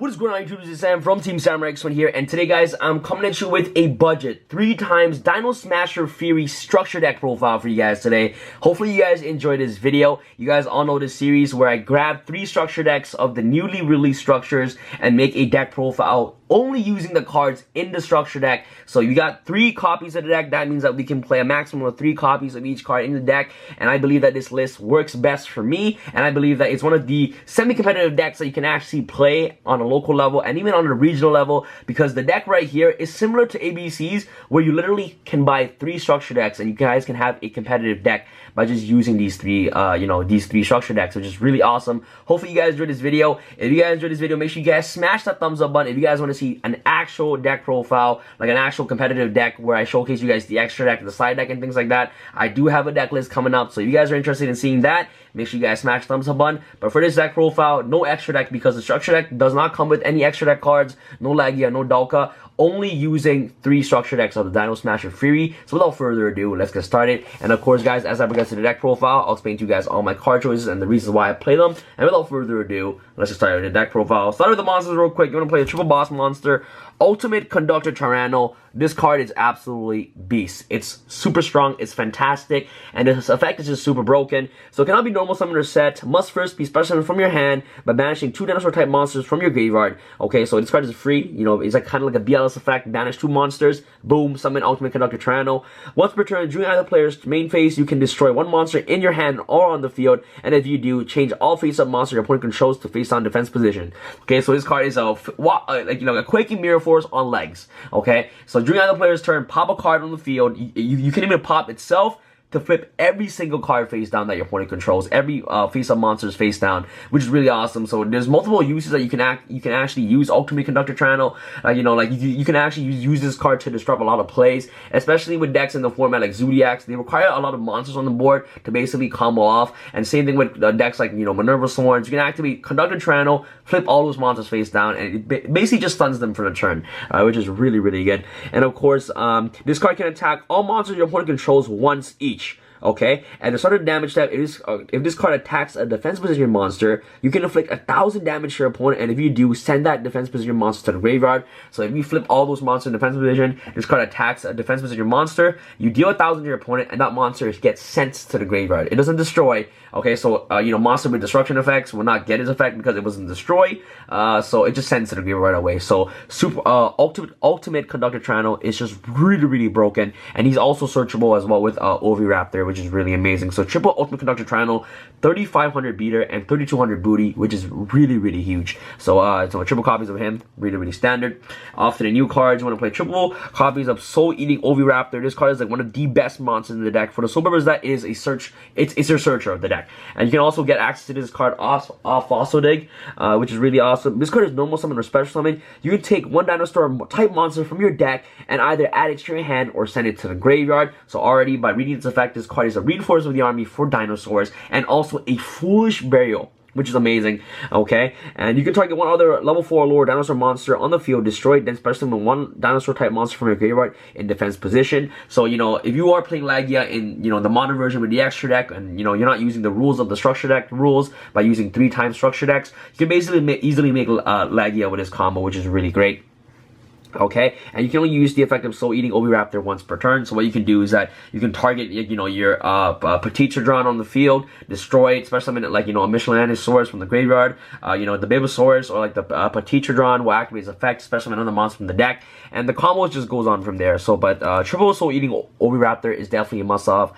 What is going on YouTube? This is Sam from TeamSamuraiX1 here, and today guys, I'm coming at you with a budget 3 times Dinosmasher Fury structure deck profile for you guys today. Hopefully you guys enjoyed this video. You guys all know this series where I grab 3 structure decks of the newly released structures and make a deck profile only using the cards in the structure deck. So you got 3 copies of the deck. That means that we can play a maximum of 3 copies of each card in the deck, and I believe that this list works best for me, and I believe that it's one of the semi-competitive decks that you can actually play on a local level and even on a regional level, because the deck right here is similar to ABC's, where you literally can buy 3 structure decks and you guys can have a competitive deck by just using these 3 these 3 structure decks, which is really awesome. Hopefully you guys enjoyed this video. If you guys enjoyed this video, make sure you guys smash that thumbs up button. If you guys want to see an actual deck profile, like an actual competitive deck where I showcase you guys the extra deck, the side deck, and things like that, I do have a deck list coming up. So if you guys are interested in seeing that, make sure you guys smash the thumbs up button. But for this deck profile, no extra deck, because the structure deck does not come with any extra deck cards, no Lagia, no Dalka, only using 3 structure decks of the Dinosmasher Fury. So without further ado, let's get started. And of course guys, as I progress to the deck profile, I'll explain to you guys all my card choices and the reasons why I play them. And without further ado, let's get started with the deck profile. Start with the monsters real quick. You want to play a triple boss monster, Ultimate Conductor Tyranno. This card is absolutely beast. It's super strong, it's fantastic, and its effect is just super broken. So it cannot be normal summoner set. Must first be special summoned from your hand by banishing 2 dinosaur type monsters from your graveyard. Okay, so this card is free. You know, it's like kind of like a BLS effect. Banish 2 monsters, boom, summon Ultimate Conductor Tyranno. Once per turn, during either player's main phase, you can destroy 1 monster in your hand or on the field, and if you do, change all face-up monsters your opponent controls to face-down defense position. Okay, so this card is a a quaking mirror force on legs. Okay, so during either player's turn, pop a card on the field. You can even pop itself to flip every single card face down that your opponent controls. Every face-up monster's face down, which is really awesome. So there's multiple uses that you can actually use Ultimate Conductor Tyranno. You can actually use this card to disrupt a lot of plays, especially with decks in the format like Zodiacs. They require a lot of monsters on the board to basically combo off. And same thing with decks like Minerva Swords. You can activate Conductor Tyranno, flip all those monsters face down, and it basically just stuns them for the turn, which is really, really good. And of course, this card can attack all monsters your opponent controls once each. Okay, and the starter damage step is if this card attacks a defense position monster, you can inflict 1,000 damage to your opponent, and if you do, send that defense position monster to the graveyard. So if you flip all those monsters in defense position, this card attacks a defense position monster, you deal 1,000 to your opponent, and that monster gets sent to the graveyard. It doesn't destroy. Okay, so monster with destruction effects will not get its effect because it wasn't destroyed. So it just sends to the graveyard right away. So Ultimate Conductor Tyranno is just really, really broken, and he's also searchable as well with Oviraptor, which is really amazing. So triple Ultimate Conductor Tyranno, 3,500 beater and 3,200 booty, which is really, really huge. So triple copies of him, really, really standard. Off to the new cards, you want to play triple copies of Soul Eating Oviraptor. This card is like one of the best monsters in the deck. For the soul purpose, that is a search. It's your searcher of the deck, and you can also get access to this card off Fossil Dig, which is really awesome. This card is normal summon or special summon. You can take 1 dinosaur type monster from your deck and either add it to your hand or send it to the graveyard. So already by reading its effect, this card is a reinforcement of the army for dinosaurs, and also a foolish burial, which is amazing. Okay, and you can target 1 other level 4 or lower dinosaur monster on the field, destroy it, then special summon 1 dinosaur type monster from your graveyard in defense position. So if you are playing Lagia in the modern version with the extra deck, and you're not using the rules of the structure deck rules by using 3 times structure decks, you can basically easily make Lagia with this combo, which is really great. Okay, and you can only use the effect of Soul Eating Oviraptor once per turn. So what you can do is that you can target your Petitrodon on the field, destroy it, especially summon it like a Michelangelo from the graveyard. The Babosaurus or like the Petitrodon will activate its effect, especially another monster from the deck, and the combo just goes on from there. So, but triple Soul Eating Oviraptor is definitely a must-have.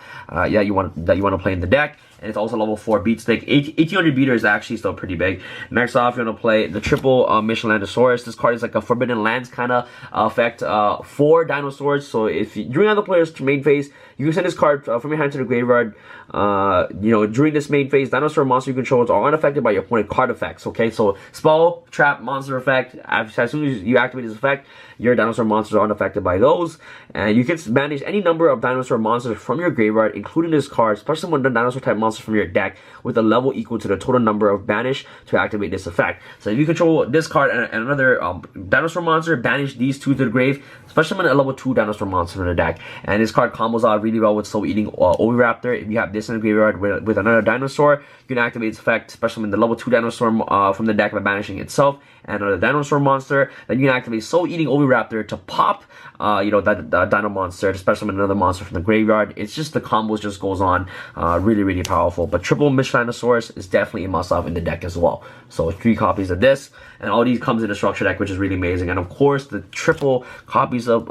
You want to play in the deck. And it's also level 4 Beatstick. 1800 beater is actually still pretty big. Next off, you're going to play the triple Michelangelo. This card is like a Forbidden Lands kind of effect for dinosaurs. So if during other players' main phase, you can send this card from your hand to the graveyard. During this main phase, dinosaur monster you control are unaffected by your opponent card effects. Okay, so spell, trap, monster effect. As soon as you activate this effect, your dinosaur monsters are unaffected by those. And you can banish any number of dinosaur monsters from your graveyard, including this card, especially when the dinosaur type monster from your deck, with a level equal to the total number of banish to activate this effect. So if you control this card and another dinosaur monster, banish these 2 to the grave, especially when a level 2 dinosaur monster in the deck. And this card combos out really well with Soul Eating Oviraptor. If you have this in the graveyard with another dinosaur, you can activate its effect, especially when the level 2 dinosaur from the deck by banishing itself, and another dinosaur monster. Then you can activate Soul Eating Oviraptor to pop, that Dino monster, to special summon another monster from the graveyard. It's just the combos just goes on, really, really powerful. But triple Michelinosaurus is definitely a must-have in the deck as well. So 3 copies of this, and all these comes in a structure deck, which is really amazing. And of course, the triple copies of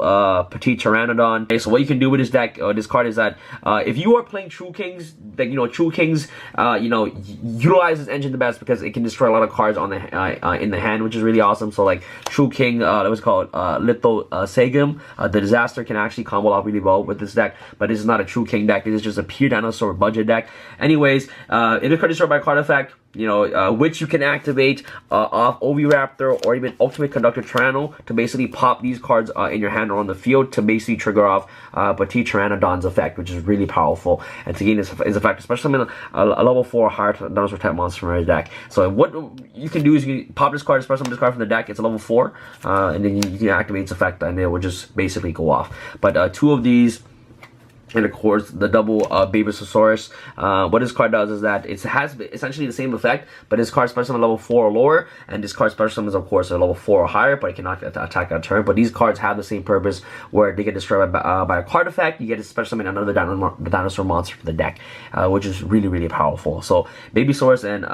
Petite Pteranodon. Okay, so what you can do with this deck, this card is that if you are playing True Kings, like True Kings, utilize this engine the best because it can destroy a lot of cards on the in the hand, which is really awesome. So like True King, that was called Litho Sagum, the Disaster can actually combo out really well with this deck. But this is not a True King deck. This is just a pure dinosaur budget deck. Anyways, it is destroyed by card effect, which you can activate off Oviraptor or even Ultimate Conductor Tyranno to basically pop these cards in your hand or on the field to basically trigger off Petite Pteranodon's effect, which is really powerful. And to gain this effect, especially in a level 4 higher dinosaur type monster from your deck. So what you can do is you can pop this card, special summon this card from the deck. It's a level 4, and then you can activate its effect, and it will just basically go off. But 2 of these. And of course, the double Babysosaurus. What this card does is that it has essentially the same effect, but this card special summon level 4 or lower, and this card special summons, of course, a level 4 or higher, but it cannot attack that turn. But these cards have the same purpose, where they get destroyed by a card effect. You get to special summon another dinosaur monster from the deck, which is really, really powerful. So Babysaurus and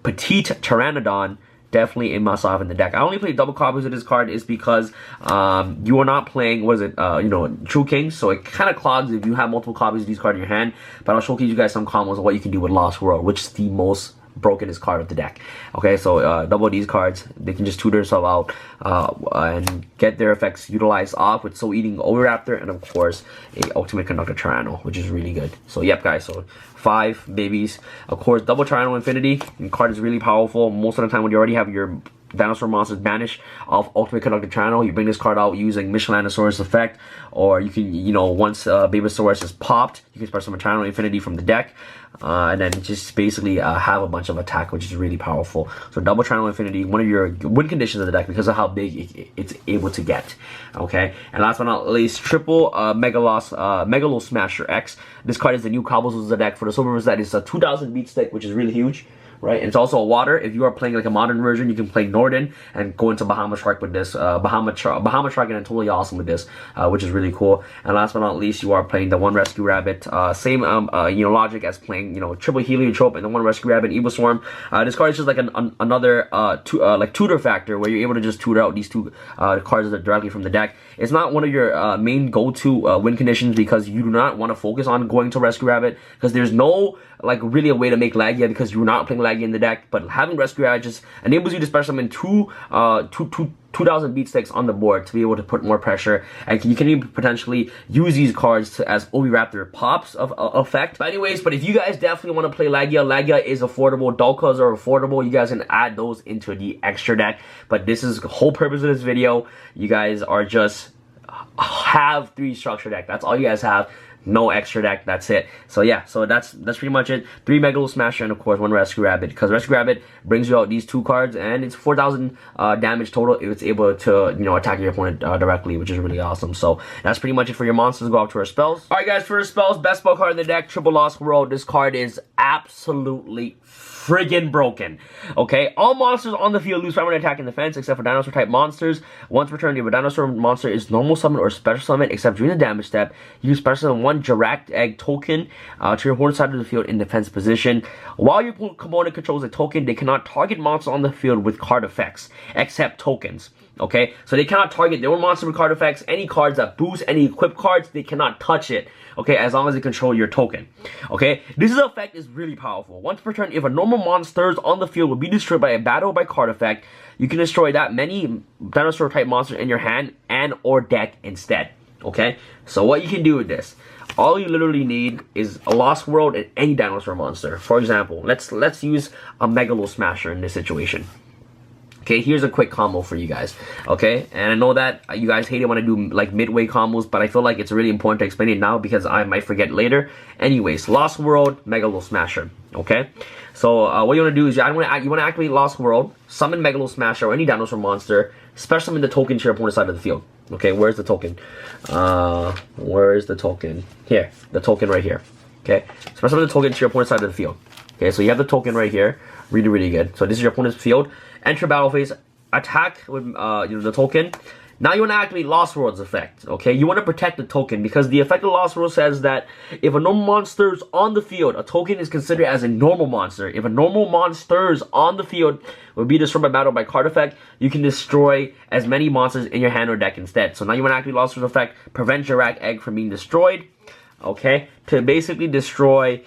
Petite Pteranodon, definitely a must-have in the deck. I only play double copies of this card is because you are not playing, True Kings, so it kind of clogs if you have multiple copies of these cards in your hand. But I'll showcase you guys some combos of what you can do with Lost World, which is the most brokenest card of the deck. Okay, so double these cards, they can just tutor themselves out and get their effects utilized off with Soul Eating Oviraptor, and of course a Ultimate Conductor Tyranno, which is really good. So yep guys, so 5 babies. Of course, double Tyranno Infinity, the card is really powerful. Most of the time when you already have your dinosaur monsters banished off Ultimate Conductor Tyranno, you bring this card out using Michelinosaurus effect, or you can, once Babysaurus is popped, you can special summon Tyranno Infinity from the deck, and then just basically have a bunch of attack, which is really powerful. So double Tyranno Infinity, one of your win conditions of the deck because of how big it's able to get. Okay, and last but not least, triple Dinosmasher'S. This card is the new combos of the deck. For the silver, that is a 2000 Beatsticks, which is really huge. Right, and it's also a water. If you are playing like a modern version, you can play Norden and go into Bahamut Shark with this. Bahamut Shark and totally awesome with this, which is really cool. And last but not least, you are playing the one Rescue Rabbit. Same logic as playing triple Heliotrope and the one Rescue Rabbit Evil Swarm. This card is just like another tutor factor, where you're able to just tutor out these 2 cards directly from the deck. It's not one of your main go-to win conditions because you do not want to focus on going to Rescue Rabbit, because there's no really a way to make Lagia because you're not playing Lagia in the deck. But having Rescue Rabbit just enables you to special summon 2,000 Beatsticks on the board to be able to put more pressure, and you can even potentially use these cards as Oviraptor pops of effect. But anyways, if you guys definitely want to play Lagia is affordable, Dulkas are affordable, you guys can add those into the extra deck. But this is the whole purpose of this video. You guys are just have 3 structure deck. That's all you guys have. No extra deck, that's it. So yeah, so that's pretty much it. 3 Megalosmasher and of course 1 Rescue Rabbit, because Rescue Rabbit brings you out these 2 cards and it's 4,000 damage total if it's able to attack your opponent directly, which is really awesome. So that's pretty much it for your monsters. Go out to our spells. Alright guys, for our spells, best spell card in the deck, Triple Lost World. This card is absolutely friggin' broken. Okay, all monsters on the field lose primary attack and defense except for dinosaur type monsters. Once per turn, if a dinosaur monster is normal summon or special summon, except during the damage step, you special summon 1 Direct Egg token to your opponent's side of the field in defense position. While your opponent controls a token, they cannot target monsters on the field with card effects except tokens. Okay, so they cannot target their own monster with card effects. Any cards that boost any equipped cards, they cannot touch it. Okay, as long as they control your token. Okay, this effect is really powerful. Once per turn, if a normal monster on the field will be destroyed by a battle by card effect, you can destroy that many dinosaur type monsters in your hand and or deck instead. Okay, so what you can do with this, all you literally need is a Lost World and any dinosaur monster. For example, let's use a Megalosmasher in this situation. Okay, here's a quick combo for you guys. Okay, and I know that you guys hate it when I do like midway combos, but I feel like it's really important to explain it now because I might forget later. Anyways, Lost World, Megalosmasher. Okay, so what you want to do is you want to activate Lost World, summon Megalosmasher or any dinosaur monster, special summon the token to your opponent's side of the field. Okay, where's the token? Where is the token? Here, the token right here. Okay, special summon the token to your opponent's side of the field. Okay, so you have the token right here. Really, really good. So this is your opponent's field. Enter battle phase. attack with the token. Now you want to activate Lost World's effect, okay? You want to protect the token because the effect of Lost World says that if a normal monster is on the field, a token is considered as a normal monster. If a normal monster is on the field will be destroyed by battle by card effect, you can destroy as many monsters in your hand or deck instead. So now you want to activate Lost World's effect, prevent your rack egg from being destroyed, okay? To basically destroy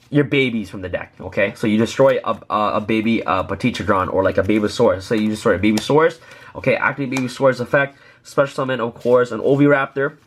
your babies from the deck, okay? So you destroy a baby Petitrodon or like a Babysaurus. So you destroy a Babysaurus, okay? Activate Babysaurus effect, special summon, of course, an Oviraptor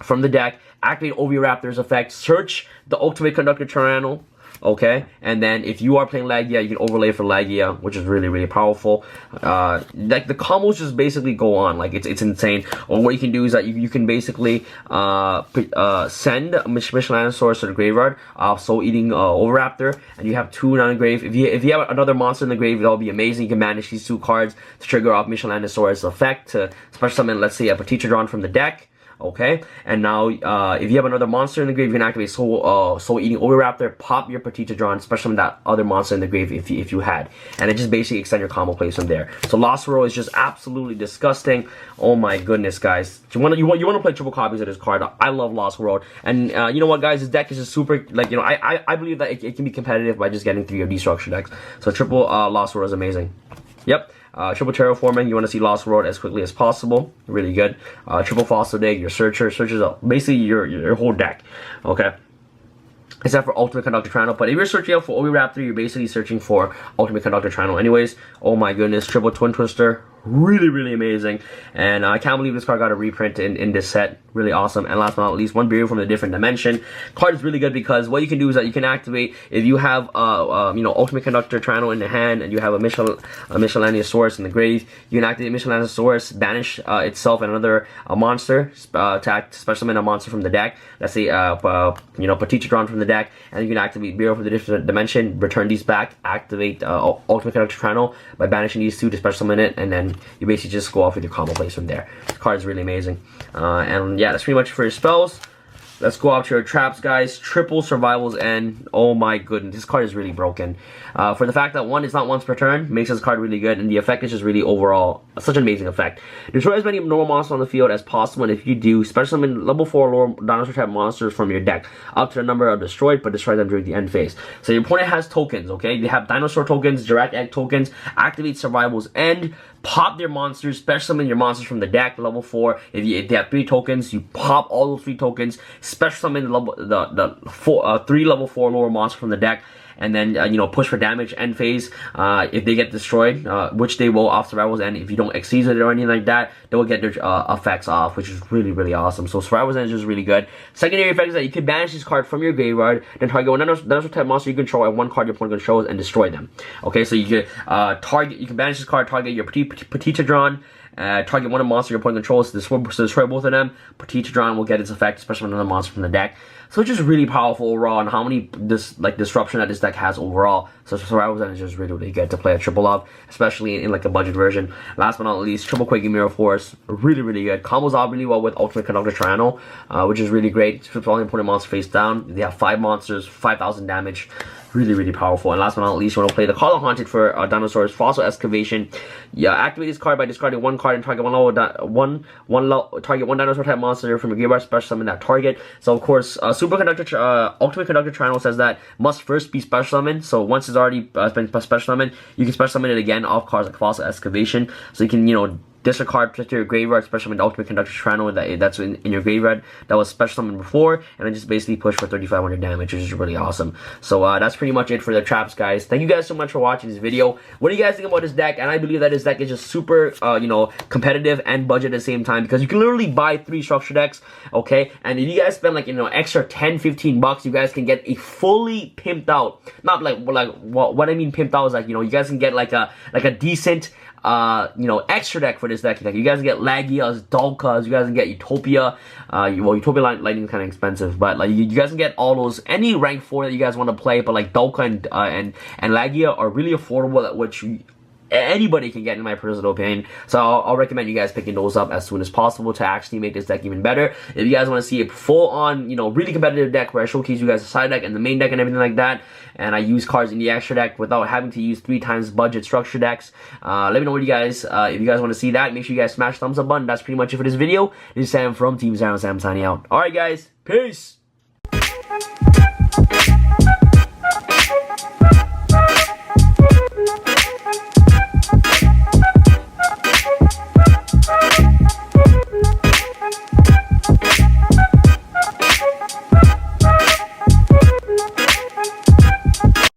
from the deck. Activate Oviraptor's effect, search the Ultimate Conductor Tyranno, okay? And then if you are playing Lagia, you can overlay for Lagia, which is really, really powerful. Like the combos just basically go on, like it's insane. Or what you can do is that you can basically send Michelanosaurus to the graveyard, Soul Eating Oviraptor, and you have 2 down the grave. If you have another monster in the grave, that'll be amazing. You can manage these 2 cards to trigger off Michelanosaurus effect to special summon, let's say, a Petitrodon from the deck. Okay, and now if you have another monster in the grave, you can activate Soul Eating Oviraptor, pop your Petitrodon, especially that other monster in the grave if you had, and it just basically extend your combo plays from there. So Lost World is just absolutely disgusting. Oh my goodness, guys! You want to play triple copies of this card? I love Lost World, and you know what, guys? This deck is just super, like, you know, I believe that it can be competitive by just getting 3 of these structure decks. So triple Lost World is amazing. Yep. Triple Terraforming, you want to see Lost World as quickly as possible. Really good. Triple Fossil Dig, your Searcher. Searcher's basically your whole deck. Okay. Except for Ultimate Conductor Tyranno. But if you're searching out for Oviraptor, you're basically searching for Ultimate Conductor Tyranno anyways. Oh my goodness. Triple Twin Twister. Really, really amazing. And I can't believe this card got a reprint in this set. Really awesome. And last but not least, 1 Burial from a Different Dimension. Card is really good because what you can do is that you can activate, if you have you know, Ultimate Conductor Tyranno in the hand and you have a Michelanosaurus in the grave, you can activate Michelanosaurus, banish itself and another monster, attack, special summon a monster from the deck. Let's say you know, Petitrodon from the deck, and you can activate Burial from the Different Dimension, return these back, activate Ultimate Conductor Tyranno by banishing these 2 to special summon it, and then you basically just go off with your combo plays from there. This card is really amazing. And yeah, that's pretty much for your spells. Let's go out to your traps, guys. Triple Survival's End. Oh my goodness, this card is really broken. For the fact that one is not once per turn, makes this card really good, and the effect is just really overall such an amazing effect. Destroy as many normal monsters on the field as possible, and if you do, special summon level 4 lower dinosaur type monsters from your deck up to the number of destroyed, but destroy them during the end phase. So your opponent has tokens, okay? They have dinosaur tokens, direct egg tokens, activate Survival's End, pop their monsters, special summon your monsters from the deck, level 4. If they have 3 tokens, you pop all those 3 tokens, special summon the 3 level 4 lower monsters from the deck, and then you know, push for damage end phase. If they get destroyed, which they will off Survival's End, if you don't exceed it or anything like that, they will get their effects off, which is really, really awesome. So Survival's End is just really good. Secondary effect is that you can banish this card from your graveyard, then target one dinosaur type monster you control and 1 card your opponent controls and destroy them. Okay, so you can you can banish this card, target your Petitrodon, target one of the monsters your opponent controls to destroy both of them. Petitrodon will get its effect, especially another monster from the deck. So it's just really powerful overall, and how many disruption that this deck has overall. So Survival's End is just really, really good to play a triple of, especially in like a budget version. Last but not least, Triple Quaking Mirror Force, really, really good. Combos out really well with Ultimate Conductor Tyranno, which is really great. Flips all the important monsters face down. They have 5 monsters, 5,000 damage. Really, really powerful. And last but not least, you want to play the Collar Haunted for Dinosaurs Fossil Excavation. Yeah, activate this card by discarding 1 card and target target one dinosaur type monster from your graveyard, special summon that target. So of course, Ultimate Conductor Tyranno says that must first be special summoned. So once it's already been special summoned, you can special summon it again off cards like Fossil Excavation. So you can, you know, discard to your graveyard, special summon Ultimate Conductor Tyranno that's in your graveyard that was special summoned before, and then just basically push for 3,500 damage, which is really awesome. So that's pretty much it for the traps, guys. Thank you guys so much for watching this video. What do you guys think about this deck? And I believe that this deck is just super, you know, competitive and budget at the same time, because you can literally buy 3 structure decks, okay? And if you guys spend like, you know, extra 10-15 bucks, you guys can get a fully pimped out, not like what I mean pimped out is like, you know, you guys can get like a decent you know, extra deck for this deck. Like, you guys get Lagias, Dalkas, you guys can get Utopia. Well, Utopia Lightning is kind of expensive, but like you guys can get all those, any rank 4 that you guys want to play. But like Dalka and Lagia are really affordable, which anybody can get, in my personal opinion. So I'll recommend you guys picking those up as soon as possible to actually make this deck even better. If you guys want to see a full-on, you know, really competitive deck where I showcase you guys the side deck and the main deck and everything like that, and I use cards in the extra deck without having to use 3 times budget structure decks, let me know what you guys, if you guys want to see that. Make sure you guys smash the thumbs up button. That's pretty much it for this video. This is Sam from Team Sam. Sam signing out. Alright guys, peace!